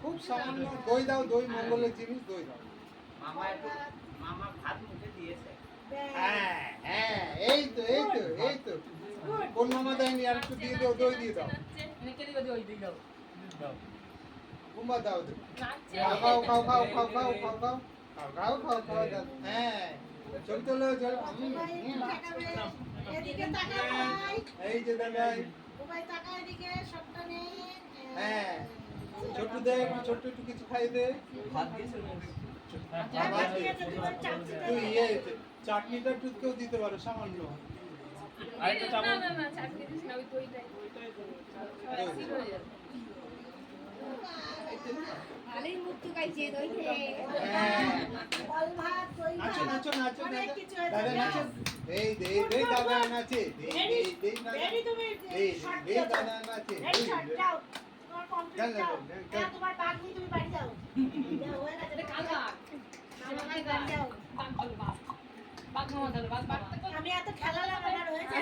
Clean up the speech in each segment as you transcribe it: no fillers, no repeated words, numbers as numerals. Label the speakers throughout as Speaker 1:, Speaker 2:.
Speaker 1: খুব সামান্য দই দাও, দই মঙ্গলের জিনিস, দই দাও।
Speaker 2: মামা ভাত মুখে দিয়েছে।
Speaker 1: হ্যাঁ হ্যাঁ, এই তো এই তো এই তো। কোন মামা দেয়নি? আর একটু দিয়ে দাও, দই দিয়ে দাও। কুম্বা দাও, খাও খাও খাও খাও খাও খাও খাও খাও খাও খাও খাও খাও। হ্যাঁ, ছবি তোলো, চলো। এই যে দাদাই। হ্যাঁ, ছোট্ট দে, একটু ছোট্ট একটু কিছু খাই দে।
Speaker 2: ভাত দিয়েছে।
Speaker 1: তুই চাটনিটা একটু কেউ দিতে পারো সামান্য। নাচো নাচো নাচো দাদা, নাচো। এই দে দে দাদা নাচে, দে দে দাদা নাচে।
Speaker 3: তোমার বাঘ নিয়ে তুমি বাড়ি যাও। আমি এত খেলালাম, আমার হয়েছে।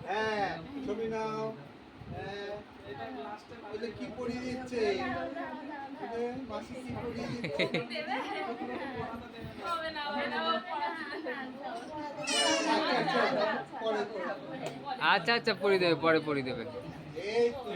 Speaker 1: হ্যাঁ, ছবি নাও। হ্যাঁ, এটা কি পরিয়ে দিচ্ছে? মাসি কি পরিয়ে দিচ্ছে?
Speaker 4: আচ্ছা আচ্ছা পড়ে দেবে, পরে পড়ে দেবে।
Speaker 1: এই তো